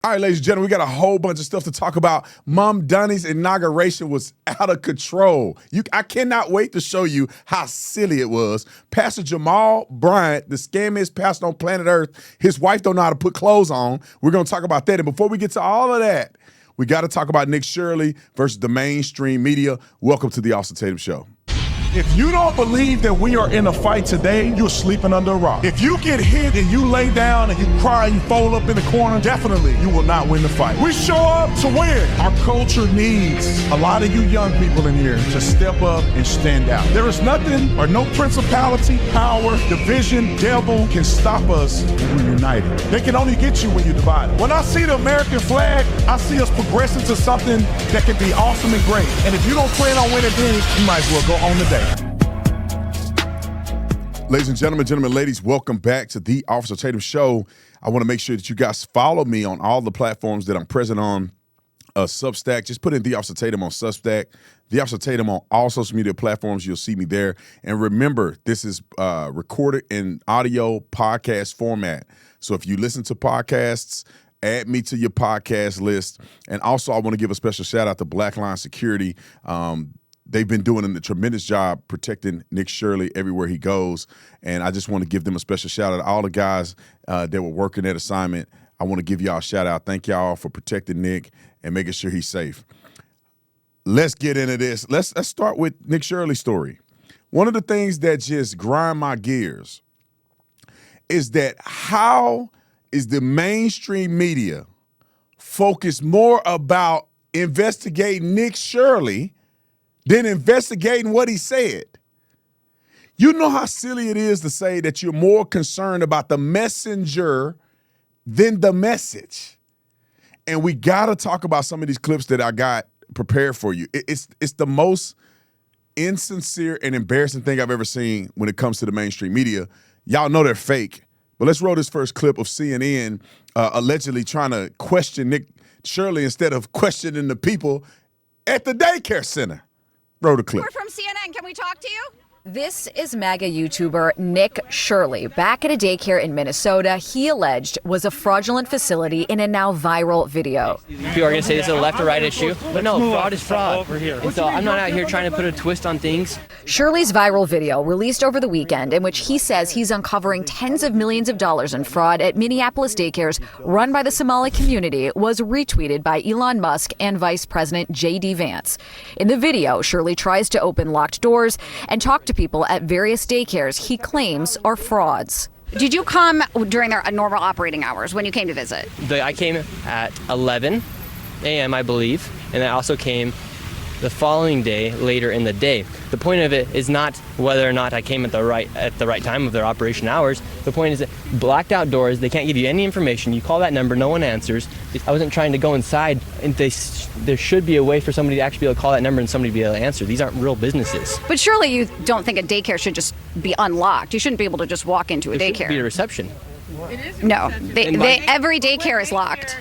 All right, ladies and gentlemen, we got a whole bunch of stuff to talk about. Mamdani's inauguration was out of control. I cannot wait to show you how silly it was. Pastor Jamal Bryant, the scammiest pastor on planet Earth, his wife don't know how to put clothes on. We're going to talk about that. And before we get to all of that, we got to talk about Nick Shirley versus the mainstream media. Welcome to the Austin Tatum Show. If you don't believe that we are in a fight today, you're sleeping under a rock. If you get hit and you lay down and you cry and you fold up in the corner, definitely you will not win the fight. We show up to win. Our culture needs a lot of you young people in here to step up and stand out. There is nothing or no principality, power, division, devil can stop us when we're united. They can only get you when you're divided. When I see the American flag, I see us progressing to something that can be awesome and great. And if you don't plan on winning then, you might as well go on the day. Ladies and gentlemen, ladies, welcome back to the Officer Tatum Show. I want to make sure that you guys follow me on all the platforms that I'm present on. Substack, just put in The Officer Tatum on Substack. The Officer Tatum on all social media platforms. You'll see me there. And remember, this is recorded in audio podcast format. So if you listen to podcasts, add me to your podcast list. And also, I want to give a special shout out to Black Line Security. They've been doing a tremendous job protecting Nick Shirley everywhere he goes. And I just want to give them a special shout out. All the guys that were working that assignment, I want to give y'all a shout out. Thank y'all for protecting Nick and making sure he's safe. Let's get into this. Let's start with Nick Shirley's story. One of the things that just grind my gears is that how is the mainstream media focused more about investigating Nick Shirley than investigating what he said? You know how silly it is to say that you're more concerned about the messenger than the message. And we got to talk about some of these clips that I got prepared for you. It's the most insincere and embarrassing thing I've ever seen when it comes to the mainstream media. Y'all know they're fake. But let's roll this first clip of CNN allegedly trying to question Nick Shirley instead of questioning the people at the daycare center. Roll the clip. We're from CNN. Can we talk to you? This is MAGA YouTuber Nick Shirley. Back at a daycare in Minnesota, he alleged was a fraudulent facility in a now viral video. People are going to say this is a left or right issue, but no, fraud is fraud. And so I'm not out here trying to put a twist on things. Shirley's viral video, released over the weekend, in which he says he's uncovering tens of millions of dollars in fraud at Minneapolis daycares run by the Somali community, was retweeted by Elon Musk and Vice President J.D. Vance. In the video, Shirley tries to open locked doors and talk to people at various daycares he claims are frauds. Did you come during their normal operating hours when you came to visit? I came at 11 a.m., I believe, and I also came the following day later in the day. The point of it is not whether or not I came at the right time of their operation hours. The point is that blacked out doors, they can't give you any information. You call that number, no one answers. I wasn't trying to go inside, and there should be a way for somebody to actually be able to call that number and somebody be able to answer. These aren't real businesses. But surely you don't think a daycare should just be unlocked. You shouldn't be able to just walk into a There daycare. should be a reception. No, every daycare is locked.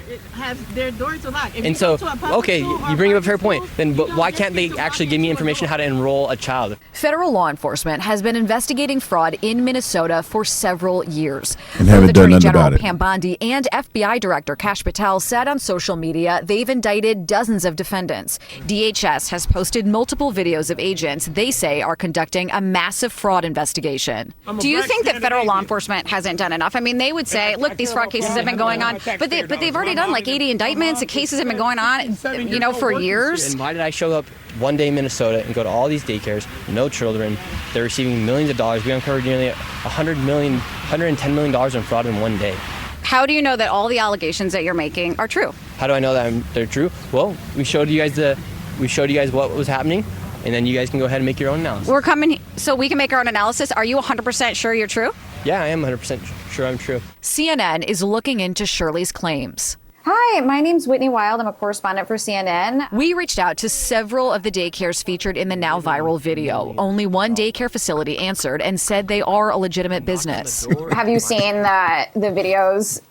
Their doors are locked. And so, okay, you bring up a fair point. Then but why can't they actually give me information how to enroll a child? Federal law enforcement has been investigating fraud in Minnesota for several years. And haven't done nothing General about it. Mamdani and FBI Director Kash Patel said on social media they've indicted dozens of defendants. DHS has posted multiple videos of agents they say are conducting a massive fraud investigation. Do you think that federal law enforcement hasn't done enough? I mean, they would say, look, these fraud cases have been going on, but they've already done like 80 indictments. The cases have been going on, for years. And why did I show up one day in Minnesota and go to all these daycares, no children, they're receiving millions of dollars. We uncovered nearly $110 million in fraud in one day. How do you know that all the allegations that you're making are true? How do I know that they're true? Well, we showed you guys what was happening, and then you guys can go ahead and make your own analysis. We're coming so we can make our own analysis. Are you 100% sure you're true? Yeah, I am 100% sure I'm true. CNN is looking into Shirley's claims. Hi, my name's Whitney Wild. I'm a correspondent for CNN. We reached out to several of the daycares featured in the now viral video. Only one daycare facility answered and said they are a legitimate business. Have you seen the videos,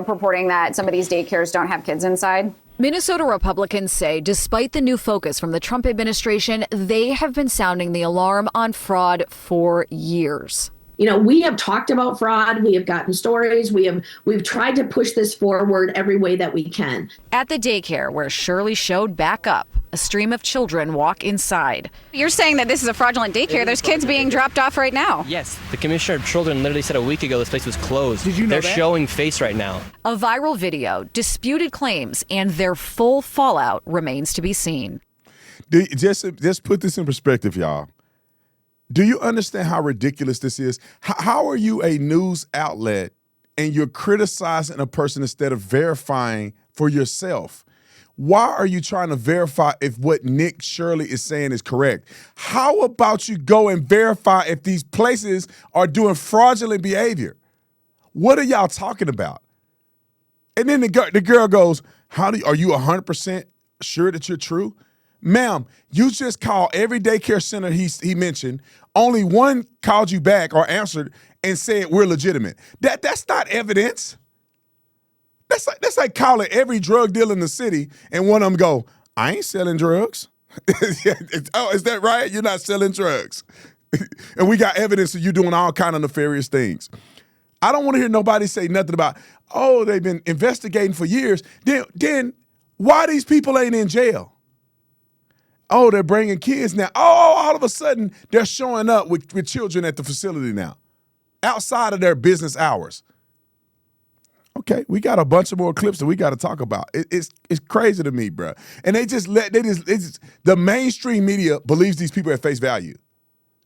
purporting that some of these daycares don't have kids inside? Minnesota Republicans say despite the new focus from the Trump administration, they have been sounding the alarm on fraud for years. We have talked about fraud. We have gotten stories. We've tried to push this forward every way that we can. At the daycare where Shirley showed back up, a stream of children walk inside. You're saying that this is a fraudulent daycare. There's kids being dropped off right now. Yes, the Commissioner of Children literally said a week ago this place was closed. Did you know They're that? showing face right now. A viral video, disputed claims, and their full fallout remains to be seen. Just put this in perspective, y'all. Do you understand how ridiculous this is? How are you a news outlet and you're criticizing a person instead of verifying for yourself? Why are you trying to verify if what Nick Shirley is saying is correct? How about you go and verify if these places are doing fraudulent behavior? What are y'all talking about? And then the girl goes, are you 100% sure that you're true? Ma'am, you just called every daycare center he mentioned. Only one called you back or answered and said we're legitimate. That's not evidence. That's like calling every drug dealer in the city and one of them go, I ain't selling drugs. Oh, is that right? You're not selling drugs. And we got evidence of you doing all kind of nefarious things. I don't want to hear nobody say nothing about, oh, they've been investigating for years. Then why these people ain't in jail? Oh, they're bringing kids now. Oh, all of a sudden they're showing up with children at the facility now, outside of their business hours. Okay, we got a bunch of more clips that we got to talk about. It's crazy to me, bro. And the mainstream media believes these people at face value.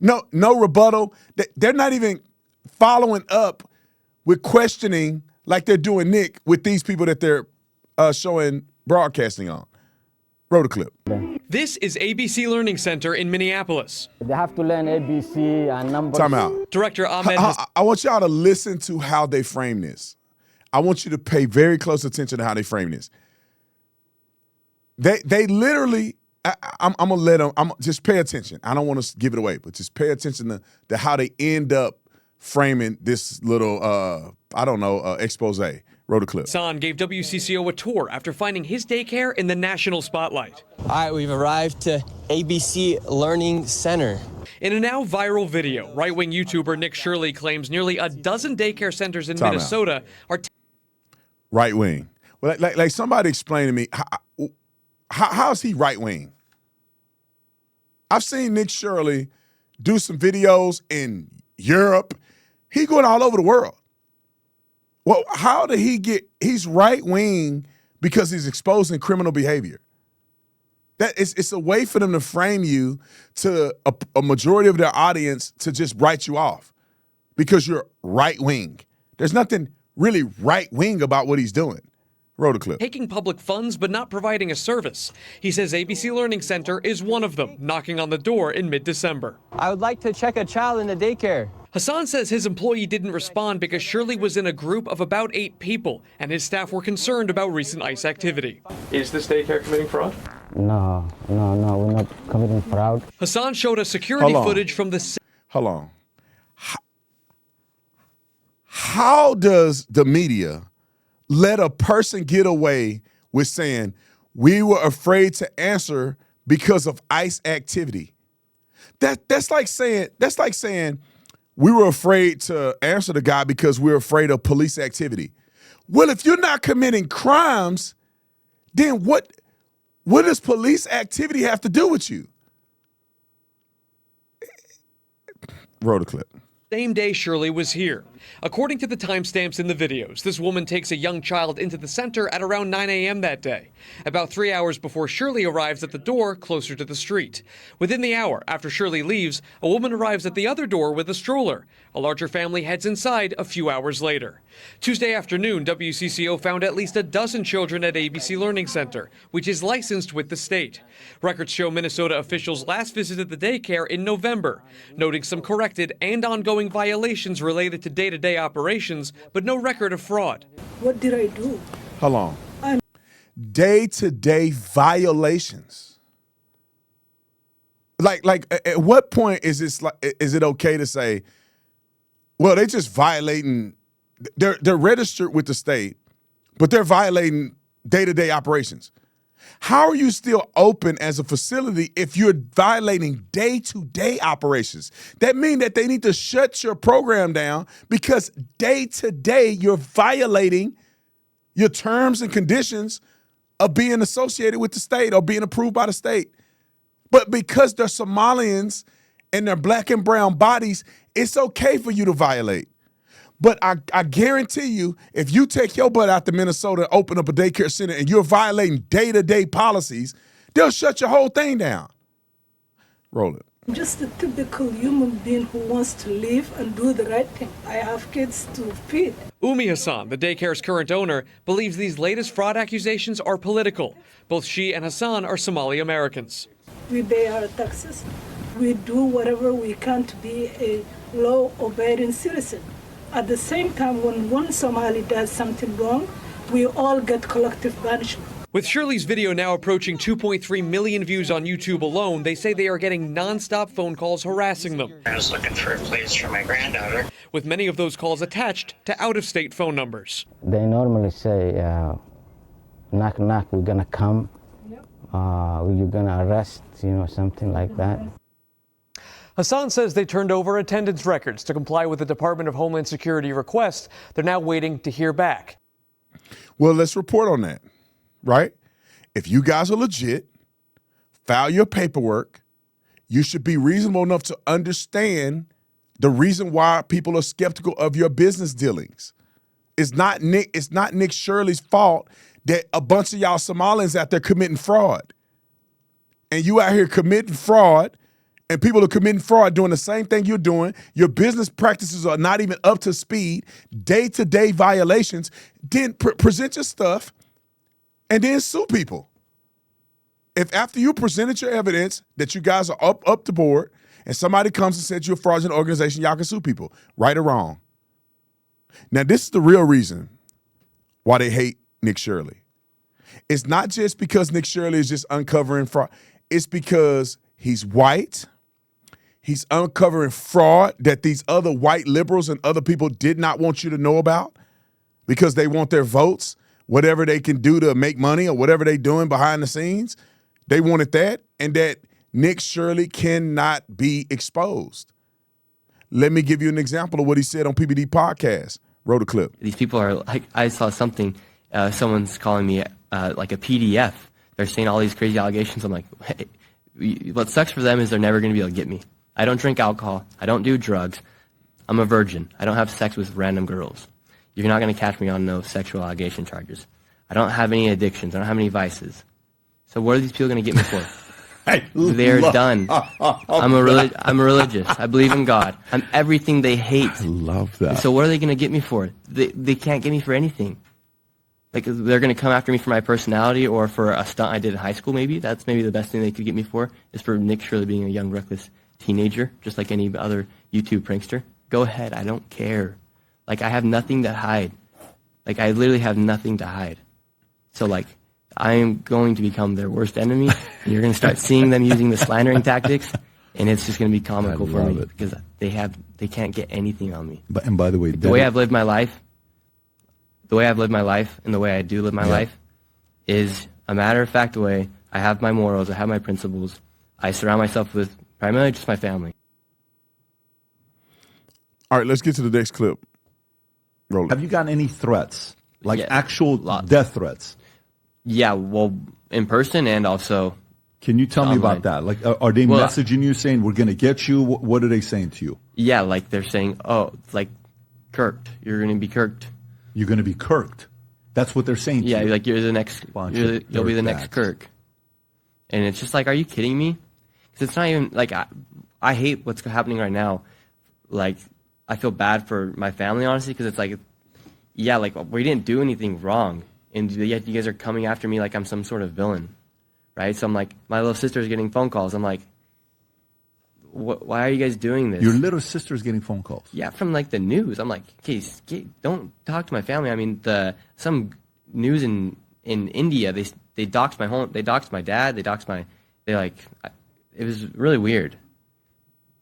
No rebuttal. They're not even following up with questioning like they're doing Nick with these people that they're showing broadcasting on. Roll the clip. This is ABC Learning Center in Minneapolis. They have to learn ABC and numbers. Time out. Director Ahmed. I want y'all to listen to how they frame this. I want you to pay very close attention to how they frame this. They literally, I'm gonna let them. Just pay attention. I don't want to give it away, but just pay attention to how they end up framing this little, expose. Roll the clip. Hassan gave WCCO a tour after finding his daycare in the national spotlight. All right, we've arrived to ABC Learning Center. In a now viral video, right-wing YouTuber Nick Shirley claims nearly a dozen daycare centers in Minnesota are right wing. Well, like somebody explain to me, how's he right wing? I've seen Nick Shirley do some videos in Europe. He's going all over the world. Well, how did he's right wing because he's exposing criminal behavior. It's a way for them to frame you to a majority of their audience to just write you off because you're right wing. There's nothing really right wing about what he's doing. Roll the clip. Taking public funds but not providing a service. He says ABC Learning Center is one of them, knocking on the door in mid-December. I would like to check a child in the daycare. Hassan says his employee didn't respond because Shirley was in a group of about 8 people, and his staff were concerned about recent ICE activity. Is this daycare committing fraud? No, we're not committing fraud. Hassan showed us security footage from the... Hold on. How does the media let a person get away with saying, we were afraid to answer because of ICE activity? That's like saying we were afraid to answer the guy because we're afraid of police activity. Well, if you're not committing crimes, then what does police activity have to do with you? Roll the clip. Same day Shirley was here. According to the timestamps in the videos, this woman takes a young child into the center at around 9 a.m. that day, about 3 hours before Shirley arrives at the door closer to the street. Within the hour after Shirley leaves, a woman arrives at the other door with a stroller. A larger family heads inside a few hours later. Tuesday afternoon, WCCO found at least a dozen children at ABC Learning Center, which is licensed with the state. Records show Minnesota officials last visited the daycare in November, noting some corrected and ongoing violations related to day-to-day operations, but no record of fraud. What did I do? Hold on. Day-to-day violations. Like at what point is it okay to say, well, they just violating, they're registered with the state, but they're violating day-to-day operations. How are you still open as a facility if you're violating day-to-day operations? That means that they need to shut your program down because day-to-day you're violating your terms and conditions of being associated with the state or being approved by the state. But because they're Somalians and they're black and brown bodies, it's okay for you to violate. But I guarantee you, if you take your butt out to Minnesota and open up a daycare center and you're violating day-to-day policies, they'll shut your whole thing down. Roll it. I'm just a typical human being who wants to live and do the right thing. I have kids to feed. Umi Hassan, the daycare's current owner, believes these latest fraud accusations are political. Both she and Hassan are Somali Americans. We pay our taxes. We do whatever we can to be a law-abiding citizen. At the same time, when one Somali does something wrong, we all get collective punishment. With Shirley's video now approaching 2.3 million views on YouTube alone, they say they are getting nonstop phone calls harassing them. I was looking for a place for my granddaughter. With many of those calls attached to out-of-state phone numbers. They normally say, knock, knock, we're gonna come. You're gonna arrest, something like that. Hassan says they turned over attendance records to comply with the Department of Homeland Security request. They're now waiting to hear back. Well, let's report on that, right? If you guys are legit, file your paperwork, you should be reasonable enough to understand the reason why people are skeptical of your business dealings. It's not Nick Shirley's fault that a bunch of y'all Somalians out there committing fraud. And you out here committing fraud, and people are committing fraud doing the same thing you're doing. Your business practices are not even up to speed, day-to-day violations. Then present your stuff and then sue people. If after you presented your evidence that you guys are up to board and somebody comes and says you're a fraudulent organization, y'all can sue people, right or wrong. Now, this is the real reason why they hate Nick Shirley. It's not just because Nick Shirley is just uncovering fraud. It's because he's white. He's uncovering fraud that these other white liberals and other people did not want you to know about because they want their votes, whatever they can do to make money or whatever they're doing behind the scenes. They wanted that, and that Nick Shirley cannot be exposed. Let me give you an example of what he said on PBD Podcast. Roll the clip. These people are like, I saw something, someone's calling me like a PDF. They're saying all these crazy allegations. I'm like, hey, what sucks for them is they're never going to be able to get me. I don't drink alcohol. I don't do drugs. I'm a virgin. I don't have sex with random girls. You're not going to catch me on no sexual allegation charges. I don't have any addictions. I don't have any vices. So what are these people going to get me for? They're done. I'm religious. I believe in God. I'm everything they hate. I love that. So what are they going to get me for? They can't get me for anything. Like, they're going to come after me for my personality or for a stunt I did in high school, maybe. That's maybe the best thing they could get me for, is for Nick Shirley being a young, reckless teenager, just like any other YouTube prankster. Go ahead. I don't care. Like, I have nothing to hide. Like, I literally have nothing to hide. So, like, I am going to become their worst enemy, and you're going to start seeing them using the slandering tactics, and it's just going to be comical for me because they can't get anything on me. And by the way, the way I've lived my life, and the way I do live my life is a matter-of-fact way. I have my morals. I have my principles. I surround myself with primarily just my family. All right, let's get to the next clip. Roll it. Have you gotten any threats? Like actual death threats? Yeah, well, in person and also Can you tell me about that? Like, are they messaging you saying, we're going to get you? What are they saying to you? Yeah, like they're saying, oh, like, kirked. You're going to be kirked. You're going to be kirked. That's what they're saying to you. Yeah, like you're the next, you'll be the next Kirk. And it's just like, are you kidding me? Because it's not even, like, I hate what's happening right now. Like, I feel bad for my family, honestly, because it's like, yeah, like, we didn't do anything wrong. And yet you guys are coming after me like I'm some sort of villain, right? So I'm like, my little sister's getting phone calls. I'm like, why are you guys doing this? Your little sister's getting phone calls? Yeah, from like the news. I'm like, okay, don't talk to my family. I mean, some news in India, they doxed my home, they doxed my dad, it was really weird.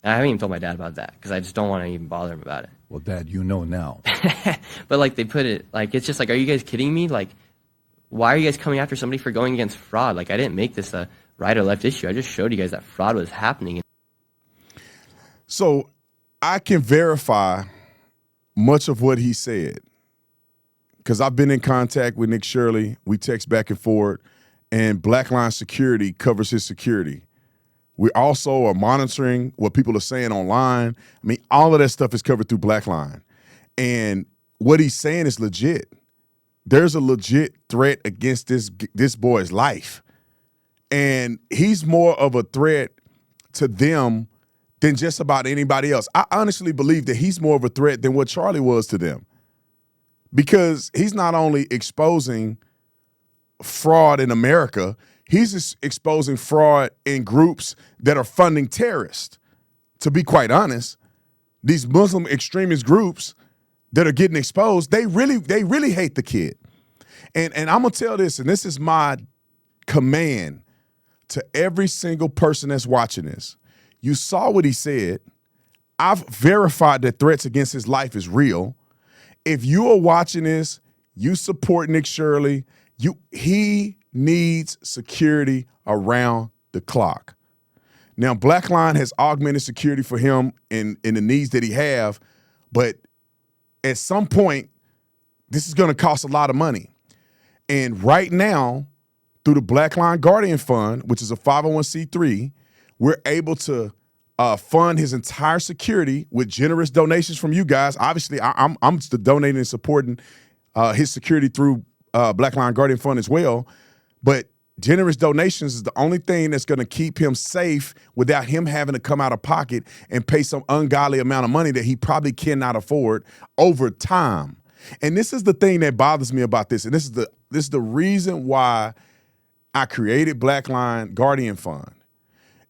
And I haven't even told my dad about that because I just don't want to even bother him about it. Well, Dad, you know now. But like they put it, like, it's just like, are you guys kidding me? Like, why are you guys coming after somebody for going against fraud? Like, I didn't make this a right or left issue. I just showed you guys that fraud was happening. So I can verify much of what he said because I've been in contact with Nick Shirley. We text back and forth, and Blackline Security covers his security. We also are monitoring what people are saying online. I mean, all of that stuff is covered through Blackline. And what he's saying is legit. There's a legit threat against this boy's life. And he's more of a threat to them than just about anybody else. I honestly believe that he's more of a threat than what Charlie was to them. Because he's not only exposing fraud in America, he's exposing fraud in groups that are funding terrorists. To be quite honest, these Muslim extremist groups that are getting exposed, they really hate the kid. And I'm gonna tell this, and this is my command to every single person that's watching this. You saw what he said. I've verified that threats against his life is real. If you are watching this, you support Nick Shirley, he needs security around the clock. Now, Blackline has augmented security for him in the needs that he have, but at some point, this is gonna cost a lot of money. And right now, through the Blackline Guardian Fund, which is a 501c3, we're able to fund his entire security with generous donations from you guys. Obviously, I'm donating and supporting his security through Blackline Guardian Fund as well. But generous donations is the only thing that's going to keep him safe without him having to come out of pocket and pay some ungodly amount of money that he probably cannot afford over time. And this is the thing that bothers me about this. And this is the reason why I created Blackline Guardian Fund.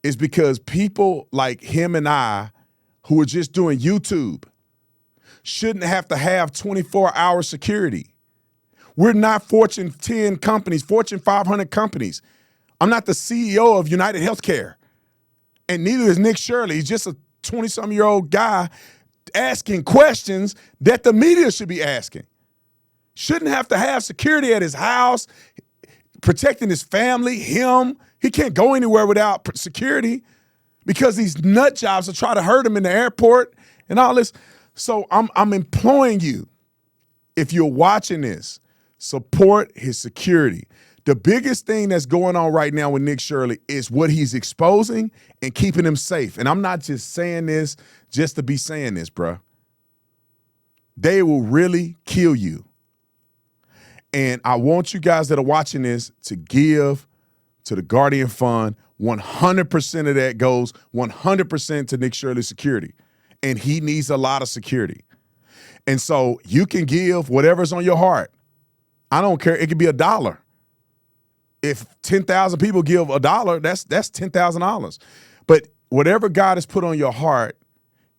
Is because people like him and I who are just doing YouTube shouldn't have to have 24-hour security. We're not Fortune 10 companies, Fortune 500 companies. I'm not the CEO of United Healthcare. And neither is Nick Shirley. He's just a 20-some-year-old guy asking questions that the media should be asking. Shouldn't have to have security at his house, protecting his family, him. He can't go anywhere without security because these nut jobs will try to hurt him in the airport and all this. So I'm imploring you, if you're watching this, support his security. The biggest thing that's going on right now with Nick Shirley is what he's exposing and keeping him safe. And I'm not just saying this just to be saying this, bruh. They will really kill you. And I want you guys that are watching this to give to the Guardian Fund. 100% of that goes 100% to Nick Shirley's security. And he needs a lot of security. And so you can give whatever's on your heart. I don't care. It could be $1. If 10,000 people give $1, that's $10,000. But whatever God has put on your heart,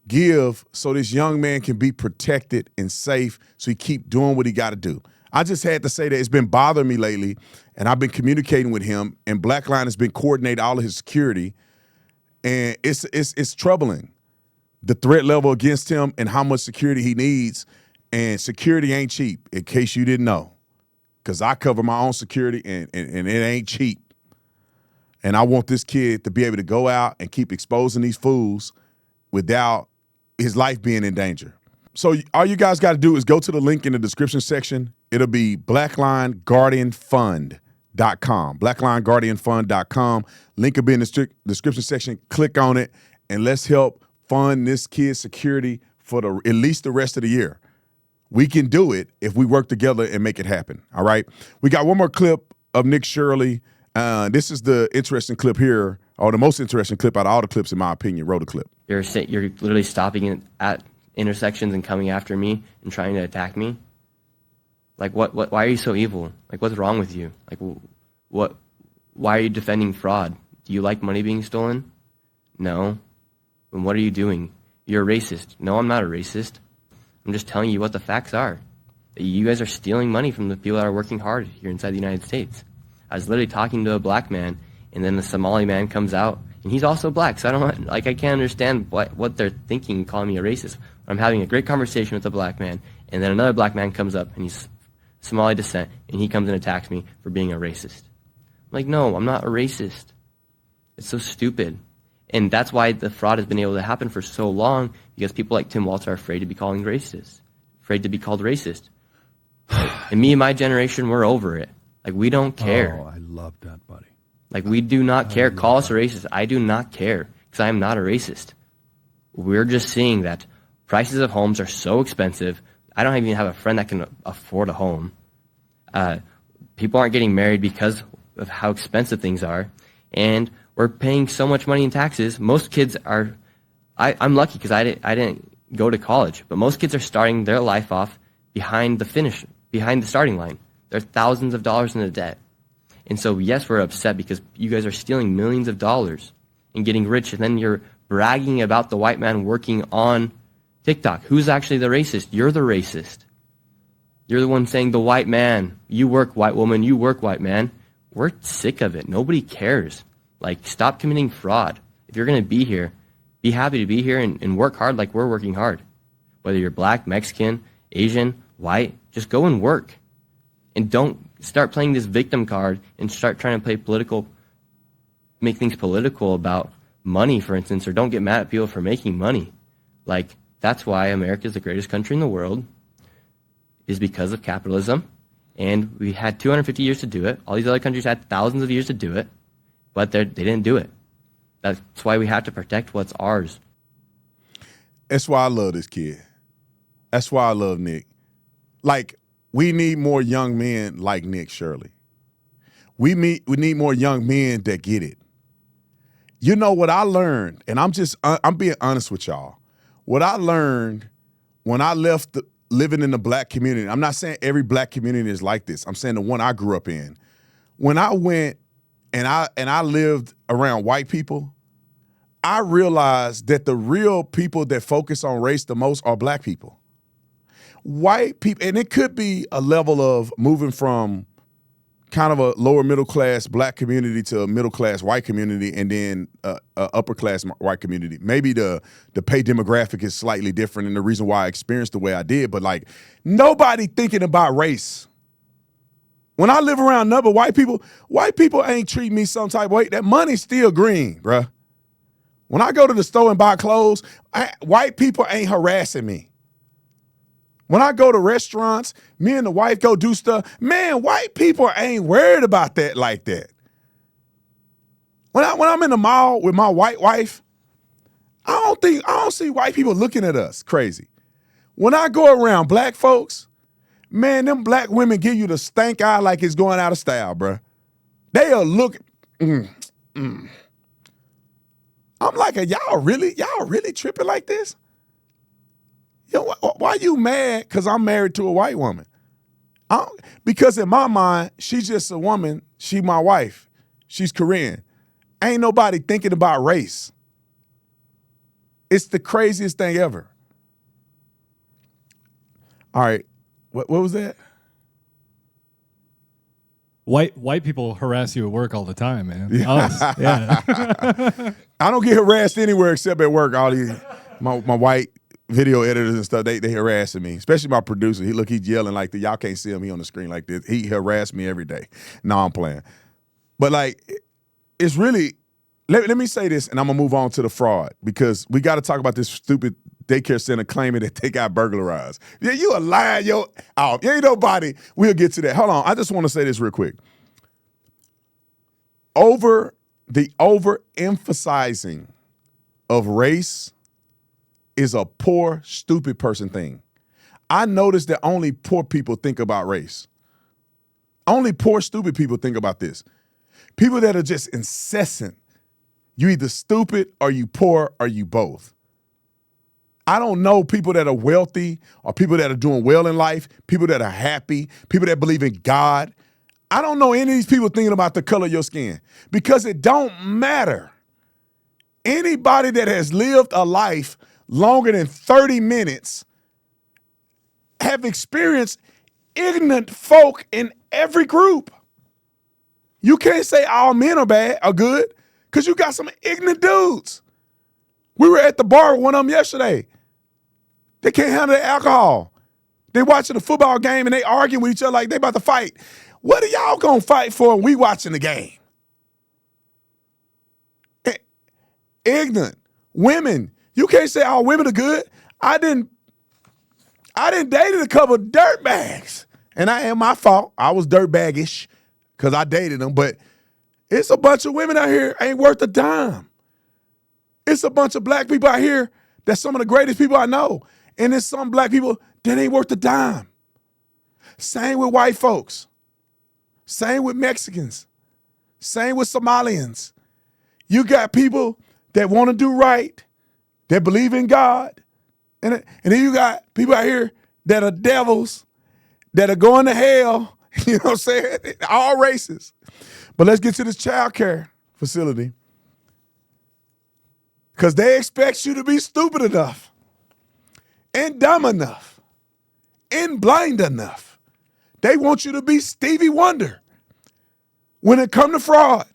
give so this young man can be protected and safe so he keep doing what he got to do. I just had to say that it's been bothering me lately, and I've been communicating with him, and Blackline has been coordinating all of his security, and it's troubling, the threat level against him and how much security he needs, and security ain't cheap, in case you didn't know, because I cover my own security, and it ain't cheap. And I want this kid to be able to go out and keep exposing these fools without his life being in danger. So all you guys got to do is go to the link in the description section. It'll be blacklineguardianfund.com, blacklineguardianfund.com. Link will be in the description section. Click on it, and let's help fund this kid's security for at least the rest of the year. We can do it if we work together and make it happen, all right? We got one more clip of Nick Shirley. This is the interesting clip here, or the most interesting clip out of all the clips, in my opinion. Roll the clip. You're literally stopping at intersections and coming after me and trying to attack me. Like, what? Why are you so evil? Like, what's wrong with you? Like, what? Why are you defending fraud? Do you like money being stolen? No. Then what are you doing? You're a racist. No, I'm not a racist. I'm just telling you what the facts are. That you guys are stealing money from the people that are working hard here inside the United States. I was literally talking to a black man, and then the Somali man comes out, and he's also black. So I can't understand what they're thinking, calling me a racist. I'm having a great conversation with a black man, and then another black man comes up, and he's Somali descent, and he comes and attacks me for being a racist. I'm like, no, I'm not a racist. It's so stupid. And that's why the fraud has been able to happen for so long, because people like Tim Walz are afraid to be called racist. And me and my generation, we're over it. Like, we don't care. Oh, I love that, buddy. Like, we do not care. Call us a racist. I do not care, because I am not a racist. We're just seeing that prices of homes are so expensive. I don't even have a friend that can afford a home. People aren't getting married because of how expensive things are. And we're paying so much money in taxes. Most kids are, I'm lucky because I didn't go to college, but most kids are starting their life off behind the starting line. They're thousands of dollars in the debt. And so, yes, we're upset because you guys are stealing millions of dollars and getting rich, and then you're bragging about the white man working on TikTok. Who's actually the racist? You're the racist. You're the one saying the white man. You work, white woman. You work, white man. We're sick of it. Nobody cares. Like, stop committing fraud. If you're going to be here, be happy to be here and work hard like we're working hard. Whether you're black, Mexican, Asian, white, just go and work. And don't start playing this victim card and start trying to make things political about money, for instance, or don't get mad at people for making money. Like, that's why America is the greatest country in the world, is because of capitalism. And we had 250 years to do it. All these other countries had thousands of years to do it, but they didn't do it. That's why we have to protect what's ours. That's why I love this kid. That's why I love Nick. Like, we need more young men like Nick Shirley. We need more young men that get it. You know what I learned, and I'm being honest with y'all. What I learned when I left living in the black community, I'm not saying every black community is like this. I'm saying the one I grew up in. When I went and I lived around white people, I realized that the real people that focus on race the most are black people. White people, and it could be a level of moving from kind of a lower middle class black community to a middle class white community, and then a upper class white community. Maybe the pay demographic is slightly different, and the reason why I experienced the way I did. But like, nobody thinking about race. When I live around number white people ain't treat me some type of way. That money's still green, bruh. When I go to the store and buy clothes, white people ain't harassing me. When I go to restaurants, me and the wife go do stuff, man, white people ain't worried about that like that. When I'm in the mall with my white wife, I don't see white people looking at us crazy. When I go around black folks, man, them black women give you the stank eye like it's going out of style, bruh. They'll look. I'm like, y'all really tripping like this? Yo, why you mad? Because I'm married to a white woman. Because in my mind, she's just a woman. She my wife. She's Korean. Ain't nobody thinking about race. It's the craziest thing ever. All right, what was that? White people harass you at work all the time, man. Yeah. Yeah. I don't get harassed anywhere except at work. All these my white video editors and stuff, they harassing me, especially my producer. He's yelling like that. Y'all can't see him. He on the screen like this. He harassed me every day. No, I'm playing. But like, it's really, let me say this, and I'm going to move on to the fraud, because we got to talk about this stupid daycare center claiming that they got burglarized. Yeah, you a lying, yo. Oh, you ain't nobody. We'll get to that. Hold on. I just want to say this real quick. The overemphasizing of race is a poor, stupid person thing. I noticed that only poor people think about race. Only poor, stupid people think about this. People that are just incessant. You either stupid or you poor or you both. I don't know people that are wealthy or people that are doing well in life, people that are happy, people that believe in God. I don't know any of these people thinking about the color of your skin, because it don't matter. Anybody that has lived a life longer than 30 minutes have experienced ignorant folk in every group. You can't say all men are good, because you got some ignorant dudes. We were at the bar with one of them yesterday. They can't handle the alcohol. They watching a football game and they arguing with each other like they about to fight. What are y'all gonna fight for when we watching the game? Ignorant. Women. You can't say all women are good. I didn't dated a couple of dirtbags. And I am my fault. I was dirtbaggish because I dated them. But it's a bunch of women out here ain't worth a dime. It's a bunch of black people out here that's some of the greatest people I know. And there's some black people that ain't worth a dime. Same with white folks. Same with Mexicans. Same with Somalians. You got people that want to do right, that believe in God. And then you got people out here that are devils, that are going to hell. You know what I'm saying? All races. But let's get to this child care facility. Because they expect you to be stupid enough and dumb enough and blind enough. They want you to be Stevie Wonder when it comes to fraud.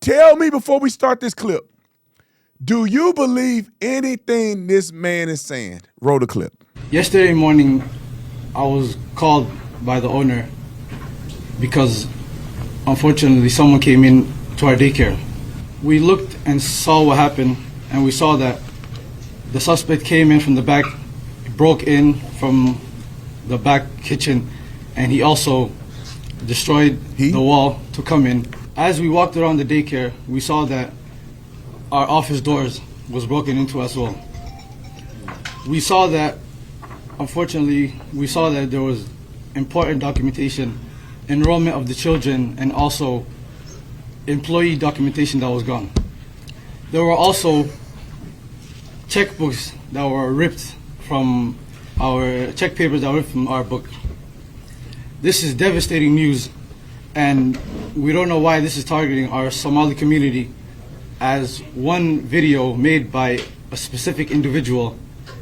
Tell me before we start this clip, do you believe anything this man is saying? Roll the clip. Yesterday morning, I was called by the owner because unfortunately someone came in to our daycare. We looked and saw what happened, and we saw that the suspect came in from the back, broke in from the back kitchen, and he also destroyed the wall to come in. As we walked around the daycare, we saw that our office doors was broken into as well. We saw that, unfortunately, there was important documentation, enrollment of the children, and also employee documentation that was gone. There were also checkbooks that were ripped from our check papers that were ripped from our book. This is devastating news, and we don't know why this is targeting our Somali community, as one video made by a specific individual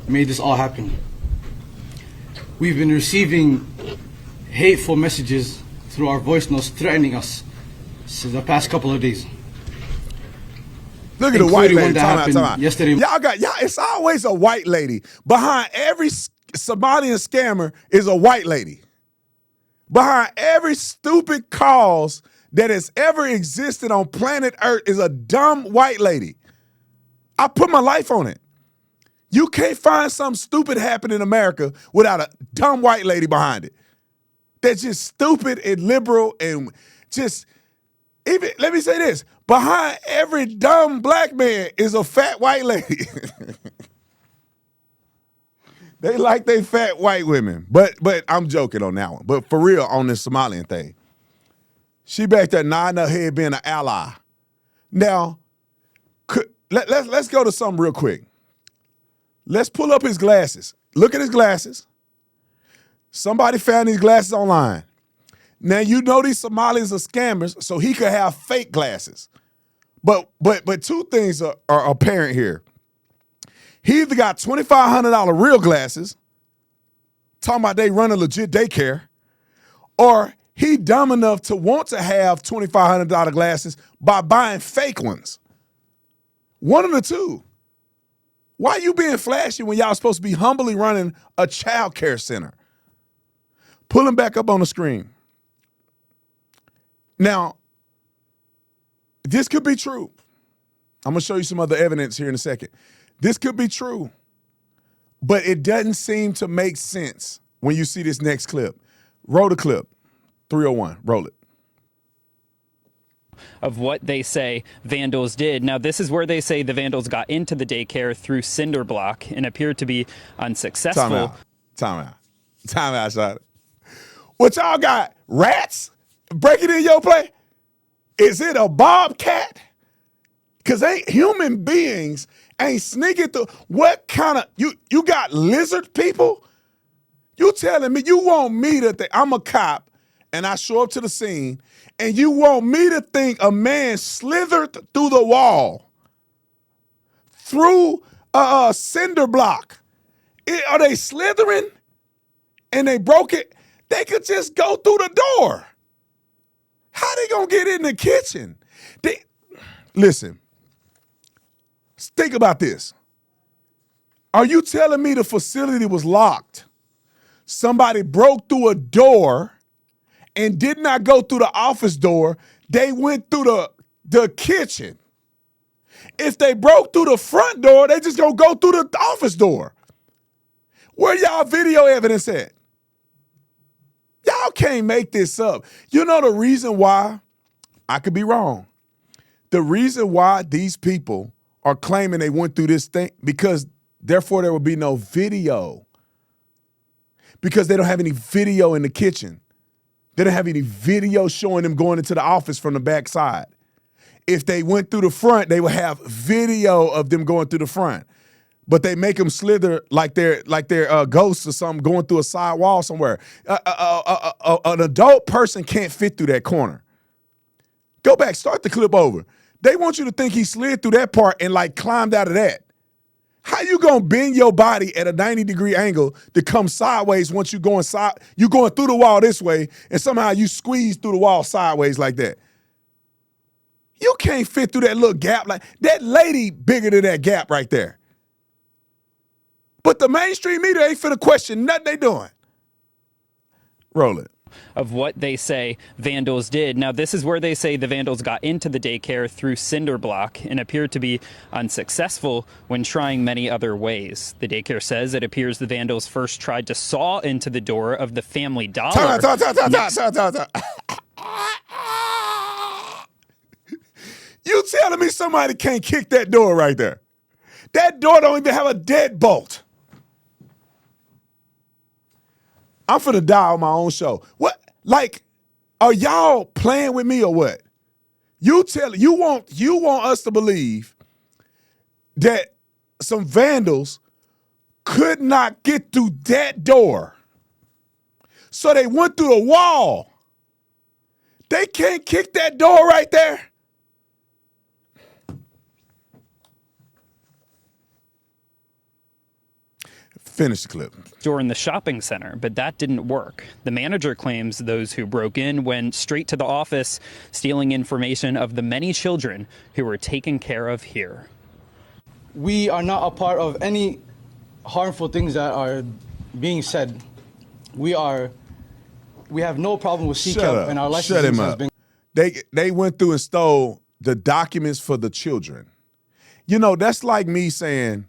made this all happen. We've been receiving hateful messages through our voice notes threatening us since the past couple of days. Look at the white lady. Time out. Yesterday. Y'all, it's always a white lady. Behind every Somalian scammer is a white lady. Behind every stupid cause that has ever existed on planet Earth is a dumb white lady. I put my life on it. You can't find something stupid happen in America without a dumb white lady behind it. That's just stupid and liberal and just, even, let me say this, behind every dumb black man is a fat white lady. They like they fat white women. But I'm joking on that one. But for real, on this Somalian thing, she back there nodding her head being an ally. Now, let's go to something real quick. Let's pull up his glasses. Look at his glasses. Somebody found these glasses online. Now, you know these Somalis are scammers, so he could have fake glasses. But two things are apparent here. He either got $2,500 real glasses, talking about they run a legit daycare, or he dumb enough to want to have $2,500 glasses by buying fake ones. One of the two. Why are you being flashy when y'all supposed to be humbly running a child care center? Pull him back up on the screen. Now, this could be true. I'm going to show you some other evidence here in a second. This could be true, but it doesn't seem to make sense when you see this next clip. Roll the clip. 301. Roll it. Of what they say vandals did. Now, this is where they say the vandals got into the daycare through cinder block and appeared to be unsuccessful. Time out, Shot. What y'all got? Rats breaking in your play? Is it a bobcat? Because ain't human beings ain't sneaking through. What kind of, you got lizard people? You telling me you want me to think, I'm a cop, and I show up to the scene, and you want me to think a man slithered through the wall, through a cinder block. Are they slithering and they broke it? They could just go through the door. How they gonna get in the kitchen? Listen, think about this. Are you telling me the facility was locked somebody broke through a door and did not go through the office door. They went through the kitchen. If they broke through the front door, they just gonna go through the office door. Where y'all video evidence at? Y'all can't make this up. You know the reason why? I could be wrong. The reason why these people are claiming they went through this thing, because therefore there will be no video. Because they don't have any video in the kitchen. They don't have any video showing them going into the office from the back side. If they went through the front, they would have video of them going through the front. But they make them slither like they're ghosts or something going through a side wall somewhere. An adult person can't fit through that corner. Go back, start the clip over. They want you to think he slid through that part and like climbed out of that. How you gonna bend your body at a 90-degree angle to come sideways once you going through the wall this way and somehow you squeeze through the wall sideways like that? You can't fit through that little gap. Like that lady bigger than that gap right there. But the mainstream media ain't finna question nothing they doing. Roll it. Of what they say vandals did. Now, this is where they say the vandals got into the daycare through cinder block and appeared to be unsuccessful when trying many other ways. The daycare says it appears the vandals first tried to saw into the door of the Family Dollar. You telling me somebody can't kick that door right there? That door don't even have a deadbolt. I'm finna die on my own show. What? Like, are y'all playing with me or what? You want us to believe that some vandals could not get through that door. So they went through the wall. They can't kick that door right there. Finish the clip. Door in the shopping center, but that didn't work. The manager claims those who broke in went straight to the office, stealing information of the many children who were taken care of here. We are not a part of any harmful things that are being said. We have no problem with CCAP and our licensing has been. They went through and stole the documents for the children. You know, that's like me saying,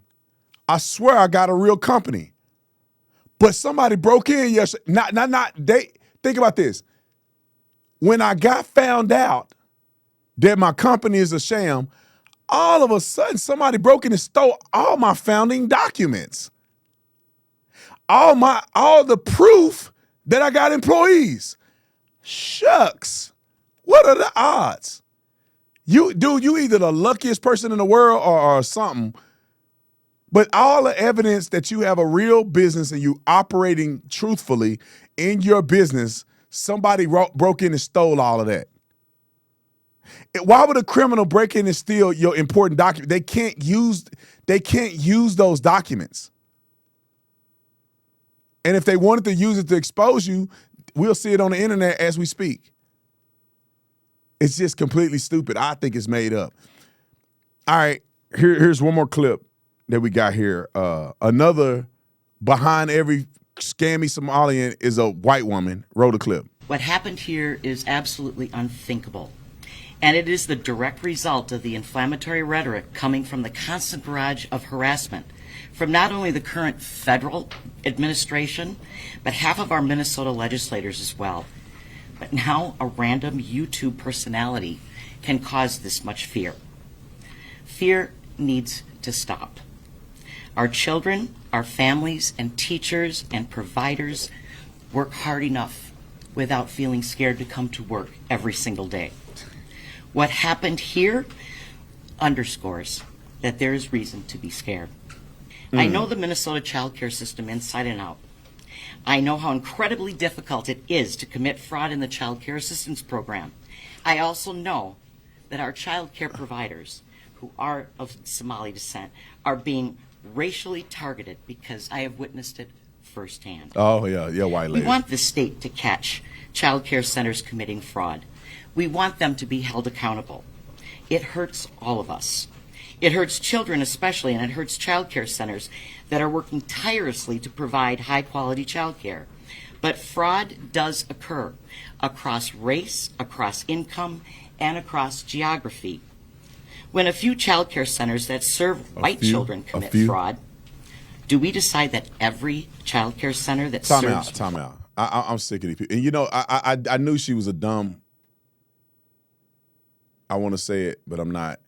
I swear I got a real company. But somebody broke in yesterday. Think about this. When I got found out that my company is a sham, all of a sudden somebody broke in and stole all my founding documents. All the proof that I got employees. Shucks. What are the odds? You either the luckiest person in the world or something. But all the evidence that you have a real business and you operating truthfully in your business, somebody broke in and stole all of that. Why would a criminal break in and steal your important document? They can't use those documents. And if they wanted to use it to expose you, we'll see it on the internet as we speak. It's just completely stupid. I think it's made up. All right, here's one more clip that we got here. Another behind every scammy Somalian is a white woman. Roll the clip. What happened here is absolutely unthinkable. And it is the direct result of the inflammatory rhetoric coming from the constant barrage of harassment from not only the current federal administration, but half of our Minnesota legislators as well. But now a random YouTube personality can cause this much fear. Fear needs to stop. Our children, our families, and teachers and providers work hard enough without feeling scared to come to work every single day. What happened here underscores that there is reason to be scared. I know the Minnesota child care system inside and out. I know how incredibly difficult it is to commit fraud in the child care assistance program. I also know that our child care providers, who are of Somali descent, are being racially targeted because I have witnessed it firsthand. Oh, yeah, white lady. We want the state to catch child care centers committing fraud. We want them to be held accountable. It hurts all of us. It hurts children especially, and it hurts child care centers that are working tirelessly to provide high-quality child care. But fraud does occur across race, across income, and across geography. When a few child care centers that serve white children commit fraud, do we decide that every child care center that serves... Time out. I'm sick of these people. And you know, I knew she was a dumb... I want to say it, but I'm not.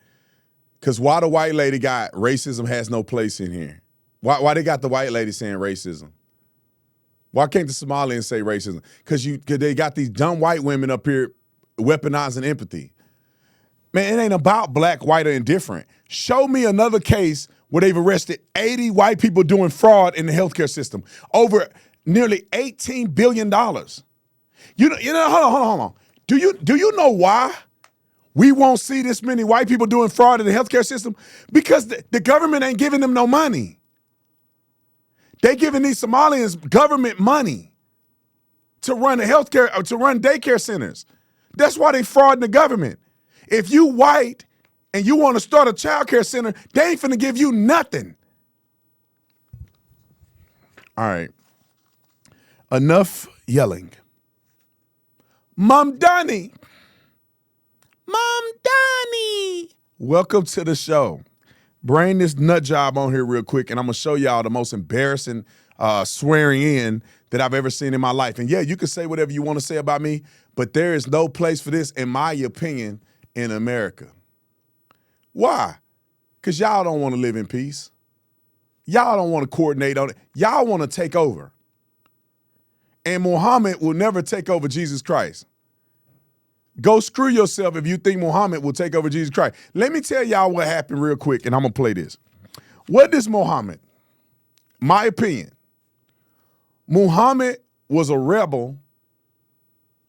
Because why the white lady got racism has no place in here? Why they got the white lady saying racism? Why can't the Somalians say racism? Because they got these dumb white women up here weaponizing empathy. Man, it ain't about black, white, or indifferent. Show me another case where they've arrested 80 white people doing fraud in the healthcare system. Over nearly $18 billion. You know, hold on. Do you know why we won't see this many white people doing fraud in the healthcare system? Because the government ain't giving them no money. They giving these Somalians government money to run the healthcare, or to run daycare centers. That's why they fraud the government. If you white and you want to start a child care center, they ain't finna give you nothing. All right. Enough yelling. Mamdani. Welcome to the show. Bring this nut job on here real quick, and I'm going to show y'all the most embarrassing swearing in that I've ever seen in my life. And yeah, you can say whatever you want to say about me, but there is no place for this, in my opinion, in America. Why? Because y'all don't want to live in peace. Y'all don't want to coordinate on it. Y'all want to take over. And Muhammad will never take over Jesus Christ. Go screw yourself if you think Muhammad will take over Jesus Christ. Let me tell y'all what happened real quick, and I'm going to play this. What is Muhammad? My opinion. Muhammad was a rebel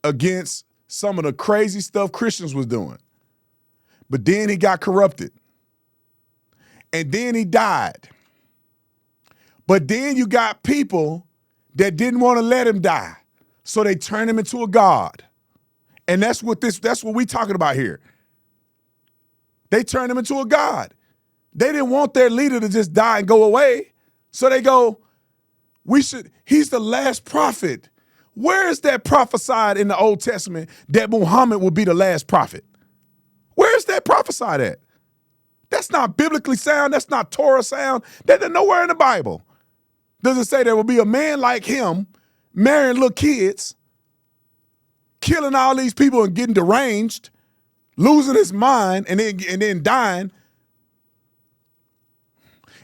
against some of the crazy stuff Christians was doing. But then he got corrupted. And then he died. But then you got people that didn't want to let him die. So they turned him into a god. And that's what we talking about here. They turned him into a god. They didn't want their leader to just die and go away. So they go, he's the last prophet. Where is that prophesied in the Old Testament that Muhammad will be the last prophet? Where is that prophesied at? That's not biblically sound. That's not Torah sound. That's nowhere in the Bible. Does it say there will be a man like him marrying little kids, killing all these people and getting deranged, losing his mind, and then dying?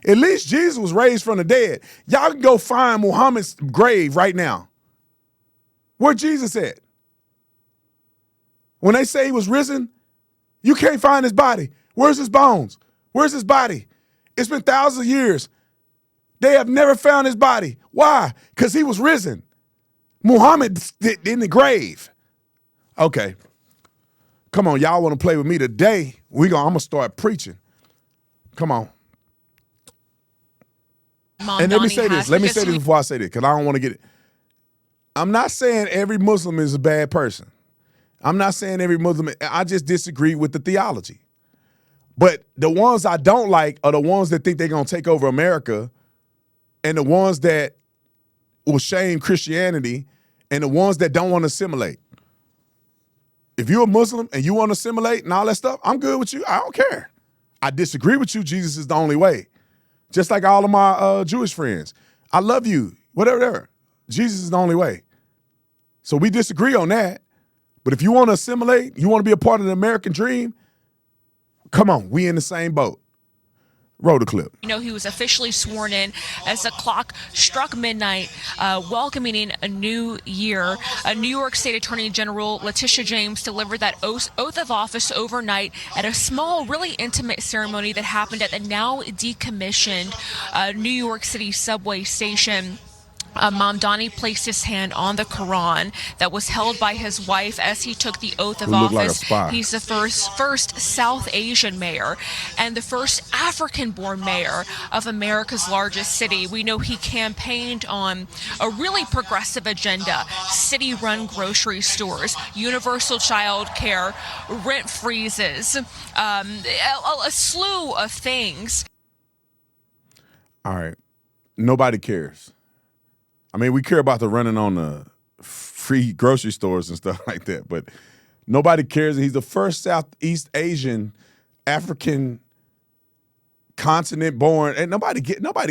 At least Jesus was raised from the dead. Y'all can go find Muhammad's grave right now. Where Jesus at? When they say he was risen, you can't find his body. Where's his bones? Where's his body? It's been thousands of years. They have never found his body. Why? Because he was risen. Muhammad in the grave. Okay. Come on, y'all want to play with me today? I'm going to start preaching. Come on. And let me say this. Let me say this before I say this, because I don't want to get it. I'm not saying every Muslim is a bad person. I'm not saying every Muslim. I just disagree with the theology. But the ones I don't like are the ones that think they're going to take over America, and the ones that will shame Christianity, and the ones that don't want to assimilate. If you're a Muslim and you want to assimilate and all that stuff, I'm good with you. I don't care. I disagree with you. Jesus is the only way. Just like all of my Jewish friends. I love you. Whatever. Jesus is the only way. So we disagree on that. But if you want to assimilate, you want to be a part of the American dream, come on, we in the same boat. Roll the clip. You know, he was officially sworn in as the clock struck midnight, welcoming in a new year. New York State Attorney General Letitia James delivered that oath of office overnight at a small, really intimate ceremony that happened at the now decommissioned New York City subway station. Mamdani placed his hand on the Quran that was held by his wife as he took the oath of Who looked like a office. spy. He's the first South Asian mayor and the first African-born mayor of America's largest city. We know he campaigned on a really progressive agenda: city-run grocery stores, universal child care, rent freezes, a slew of things. All right. Nobody cares. I mean, we care about the running on the free grocery stores and stuff like that, but nobody cares. He's the first Southeast Asian African continent born, and nobody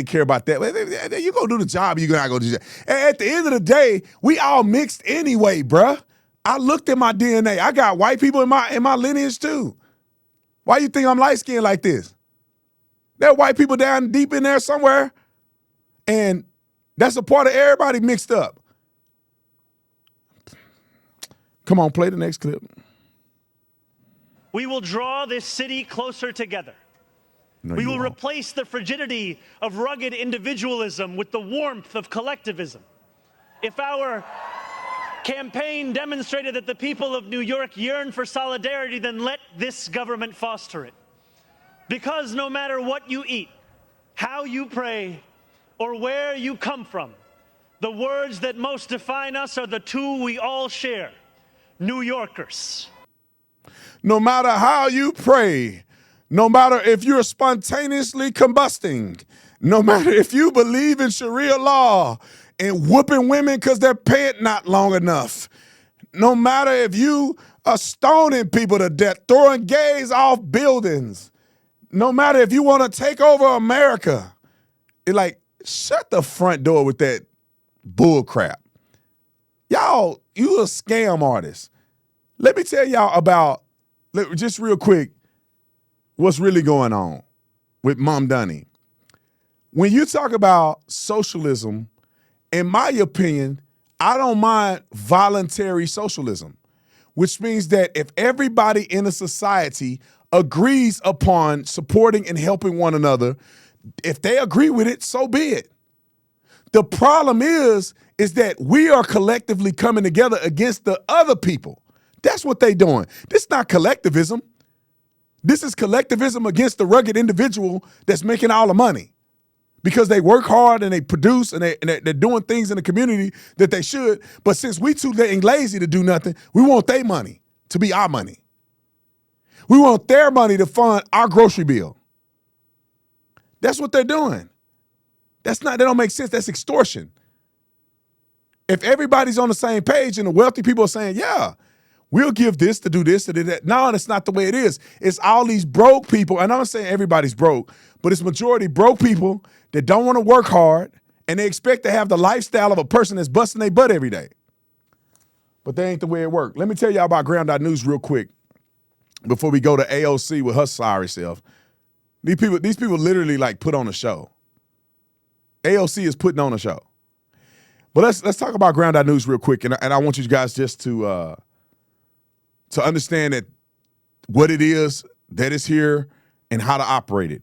care about that. You go do the job, you gotta go do that. And at the end of the day, we all mixed anyway, bruh. I looked at my DNA. I got white people in my lineage too. Why you think I'm light skinned like this? There are white people down deep in there somewhere, and that's a part of everybody mixed up. Come on, play the next clip. We will draw this city closer together. No, we you will won't. replace the frigidity of rugged individualism with the warmth of collectivism. If our campaign demonstrated that the people of New York yearn for solidarity, then let this government foster it. Because no matter what you eat, how you pray, or where you come from, the words that most define us are the two we all share: New Yorkers. No matter how you pray, no matter if you're spontaneously combusting, no matter if you believe in Sharia law and whooping women because their pant not long enough, no matter if you are stoning people to death, throwing gays off buildings, no matter if you want to take over America, it's like, shut the front door with that bull crap. Y'all, you a scam artist. Let me tell y'all about, just real quick, what's really going on with Mamdani. When you talk about socialism, in my opinion, I don't mind voluntary socialism, which means that if everybody in a society agrees upon supporting and helping one another, if they agree with it, so be it. The problem is that we are collectively coming together against the other people. That's what they doing. This is not collectivism. This is collectivism against the rugged individual that's making all the money because they work hard and they produce and they're doing things in the community that they should. But since we too lazy to do nothing, we want their money to be our money. We want their money to fund our grocery bill. That's what they're doing. That don't make sense. That's extortion. If everybody's on the same page and the wealthy people are saying, yeah, we'll give this to do this to do that. No, that's not the way it is. It's all these broke people, and I'm not saying everybody's broke, but it's majority broke people that don't want to work hard and they expect to have the lifestyle of a person that's busting their butt every day. But that ain't the way it works. Let me tell y'all about Ground.News real quick before we go to AOC with her sorry self. These people literally like put on a show. AOC is putting on a show. But let's talk about Ground.News real quick, and I want you guys just to understand that what it is that is here and how to operate it.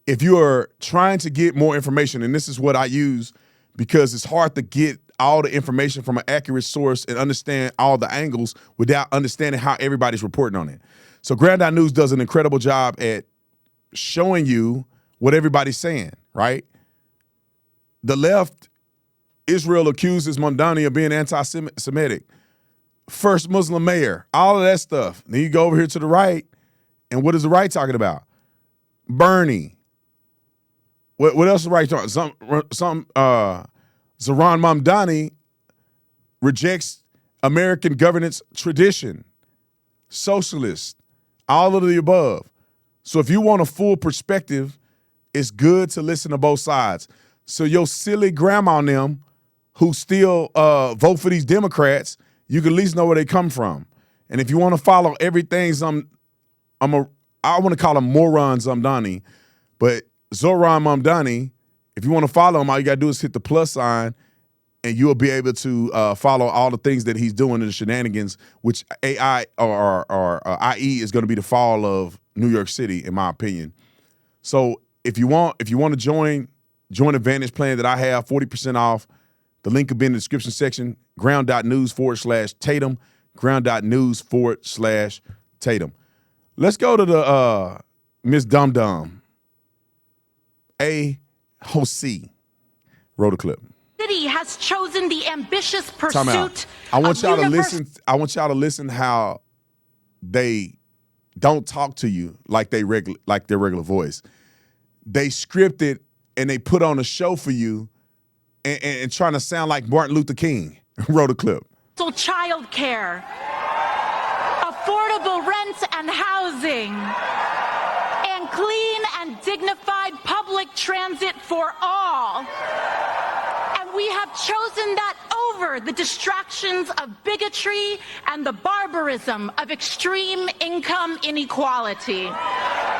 If you are trying to get more information, and this is what I use because it's hard to get all the information from an accurate source and understand all the angles without understanding how everybody's reporting on it. So Ground.News does an incredible job at showing you what everybody's saying, right? The left, Israel accuses Mamdani of being anti-Semitic. First Muslim mayor, all of that stuff. Then you go over here to the right, and what is the right talking about? Bernie. What else is the right talking? Zohran Mamdani rejects American governance tradition, socialist, all of the above. So if you want a full perspective, it's good to listen to both sides. So your silly grandma and them who still vote for these Democrats, you can at least know where they come from. And if you want to follow everything, I want to call him Moron Mamdani, but Zohran Mamdani, if you want to follow him, all you got to do is hit the plus sign, and you'll be able to follow all the things that he's doing in the shenanigans, which AI or IE is going to be the fall of New York City, in my opinion. So if you want to join the Vantage plan that I have, 40% off, The link will be in the description section, ground.news/Tatum, ground.news/Tatum. Let's go to the Miss Dum Dum. A-Ho-C. Roll the clip. City has chosen the ambitious pursuit. Time out. I want y'all to universe- listen. I want y'all to listen how they don't talk to you like their regular voice. They script it and they put on a show for you and trying to sound like Martin Luther King. Roll the clip. Child care, affordable rent and housing, and clean and dignified public transit for all. And we have chosen that over the distractions of bigotry and the barbarism of extreme income inequality.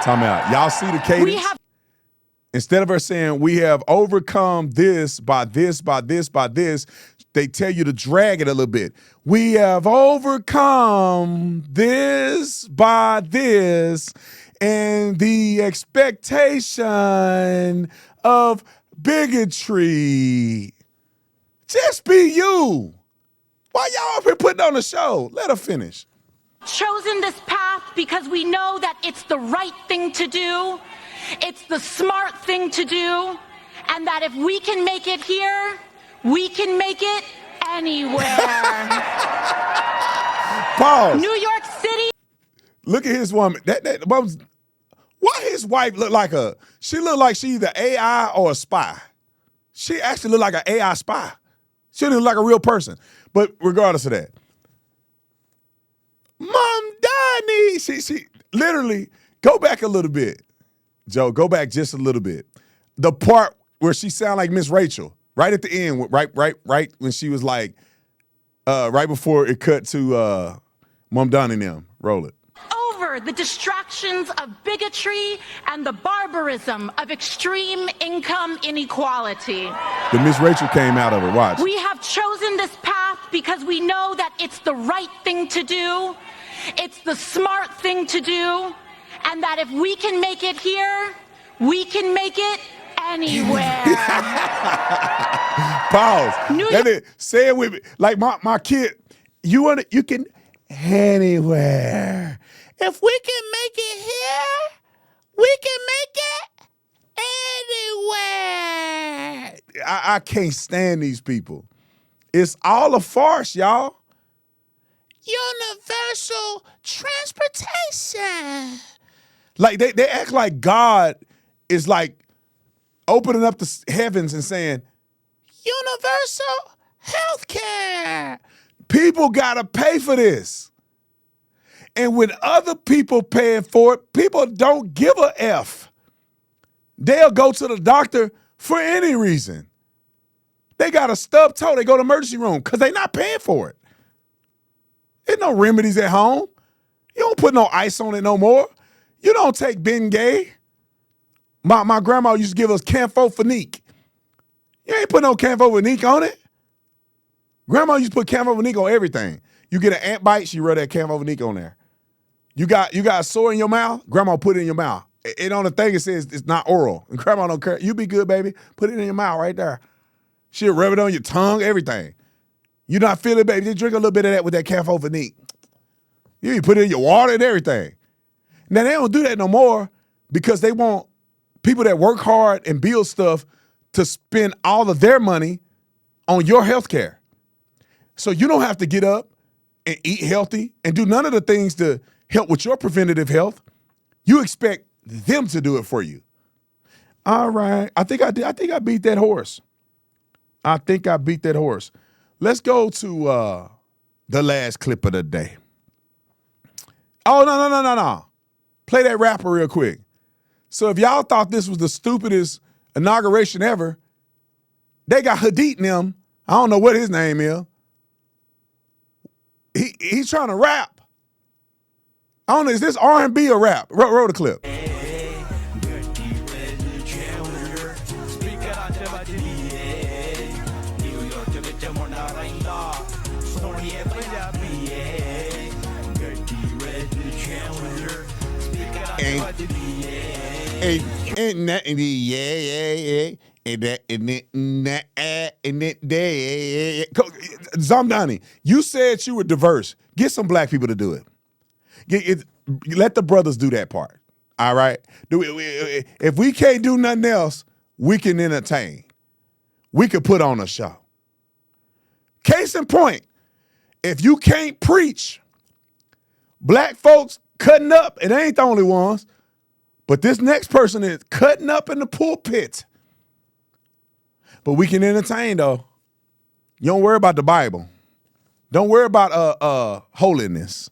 Time out. Y'all see the cadence? Instead of her saying, we have overcome this by this, by this, by this, they tell you to drag it a little bit. We have overcome this by this, and the expectation of bigotry. Just be you. Why y'all up here putting on a show? Let her finish. Chosen this path because we know that it's the right thing to do, it's the smart thing to do, and that if we can make it here, we can make it anywhere. Pause. New York City. Look at his woman. That woman's, why his wife look like she look like she either AI or a spy. She actually look like an AI spy. She didn't look like a real person. But regardless of that, Mamdani, she literally, go back a little bit. Joe, go back just a little bit. The part where she sound like Miss Rachel, right at the end, right when she was like, right before it cut to Mamdani and them. Roll it. Over the distractions of bigotry and the barbarism of extreme income inequality. The Miss Rachel came out of it. Watch. We have chosen this path because we know that it's the right thing to do, it's the smart thing to do, and that if we can make it here, we can make it anywhere. Pause. Say it with me. Like my kid, you can anywhere. If we can make it here, we can make it anywhere. I can't stand these people. It's all a farce, y'all. Universal transportation. Like they act like God is like opening up the heavens and saying, universal health care. People gotta pay for this. And when other people paying for it, people don't give a F. They'll go to the doctor for any reason. They got a stub toe, they go to the emergency room because they're not paying for it. There's no remedies at home. You don't put no ice on it no more. You don't take Bengay. My grandma used to give us Camphofenique. You ain't put no Camphofenique on it. Grandma used to put Camphofenique on everything. You get an ant bite, she rub that Camphofenique on there. You got a sore in your mouth, grandma put it in your mouth. It on the thing it says it's not oral. And grandma don't care. You be good, baby. Put it in your mouth right there. She'll rub it on your tongue, everything. You not feel it, baby. Just drink a little bit of that with that Camphofenique. You put it in your water and everything. Now, they don't do that no more because they want people that work hard and build stuff to spend all of their money on your health care. So you don't have to get up and eat healthy and do none of the things to help with your preventative health. You expect them to do it for you. All right. I think I did. I think I beat that horse. Let's go to the last clip of the day. Oh, no. Play that rapper real quick. So if y'all thought this was the stupidest inauguration ever, they got Hadid in them. I don't know what his name is. He's trying to rap. I don't know, is this R&B or rap? Roll the clip. Mamdani, you said you were diverse. Get some black people to do it. Let the brothers do that part. All right? If we can't do nothing else, we can entertain. We could put on a show. Case in point, if you can't preach, black folks cutting up, it ain't the only ones, but this next person is cutting up in the pulpit. But we can entertain, though. You don't worry about the Bible. Don't worry about holiness.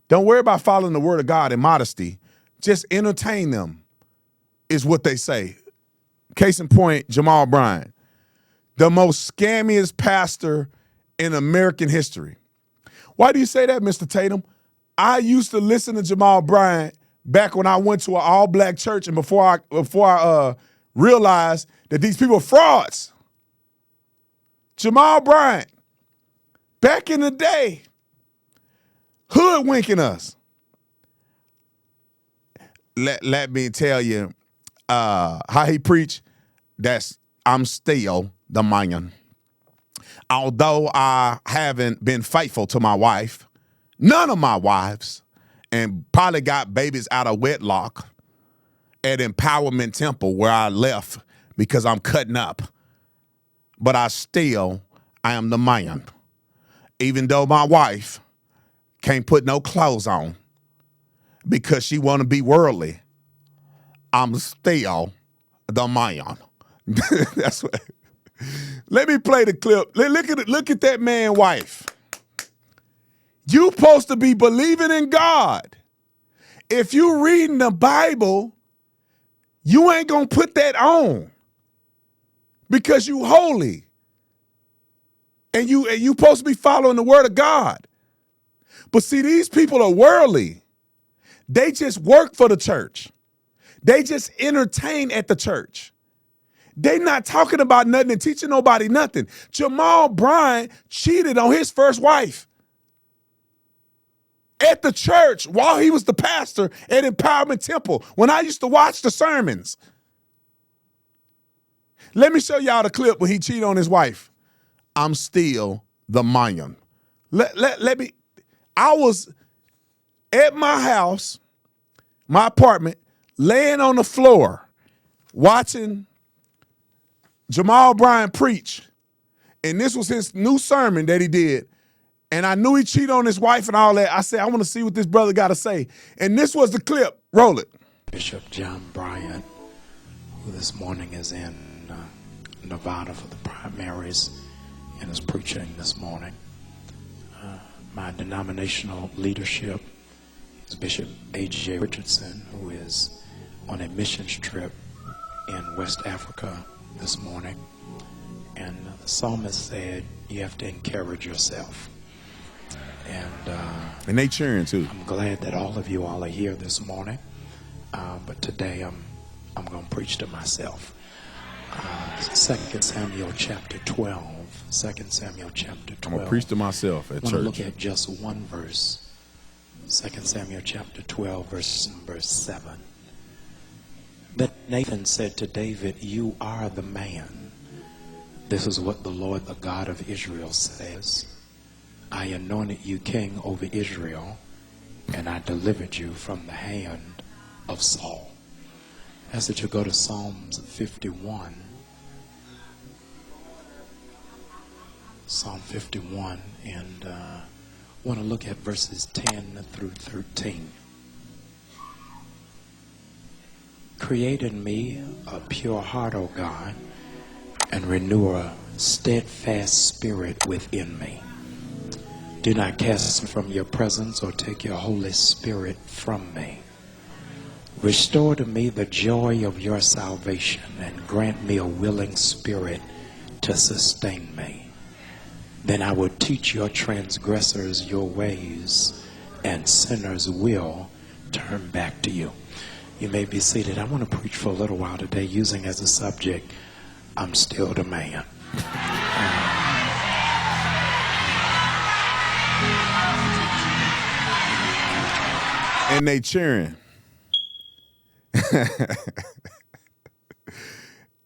Don't worry about following the word of God in modesty. Just entertain them, is what they say. Case in point, Jamal Bryant, the most scammiest pastor in American history. Why do you say that, Mr. Tatum? I used to listen to Jamal Bryant back when I went to an all-black church and before I realized that these people are frauds. Jamal Bryant, back in the day, hoodwinking us. Let me tell you how he preached. I'm still the man. Although I haven't been faithful to my wife, none of my wives, and probably got babies out of wedlock at Empowerment Temple where I left because I'm cutting up. But I am the man. Even though my wife can't put no clothes on because she want to be worldly, I'm still the man. That's what. Let me play the clip. Look at that man's wife. You supposed to be believing in God. If you reading the Bible, you ain't gonna put that on because you holy. And you supposed to be following the word of God. But see, these people are worldly. They just work for the church. They just entertain at the church. They not talking about nothing and teaching nobody nothing. Jamal Bryant cheated on his first wife at the church while he was the pastor at Empowerment Temple when I used to watch the sermons. Let me show y'all the clip when he cheated on his wife. I'm still the man. Let me. I was at my house, my apartment, laying on the floor, watching Jamal Bryant preach. And this was his new sermon that he did. And I knew he cheated on his wife and all that. I said, I want to see what this brother got to say. And this was the clip. Roll it. Bishop John Bryant, who this morning is in Nevada for the primaries and is preaching this morning. My denominational leadership is Bishop A.J. Richardson, who is on a missions trip in West Africa this morning. And the psalmist said, you have to encourage yourself. And they cheering too. I'm glad that all of you all are here this morning. But today I'm going to preach to myself. 2 Samuel chapter 12. 2 Samuel chapter 12. I'm going to preach to myself at church. I want to look at just one verse. 2 Samuel chapter 12, verse 7. Then Nathan said to David, you are the man. This is what the Lord, the God of Israel, says. I anointed you king over Israel, and I delivered you from the hand of Saul. I ask that you go to Psalms 51. Psalm 51, and want to look at verses 10 through 13. Create in me a pure heart, O God, and renew a steadfast spirit within me. Do not cast me from your presence or take your Holy Spirit from me. Restore to me the joy of your salvation and grant me a willing spirit to sustain me. Then I will teach your transgressors your ways, and sinners will turn back to you. You may be seated. I want to preach for a little while today using as a subject, I'm still the man. And they cheering.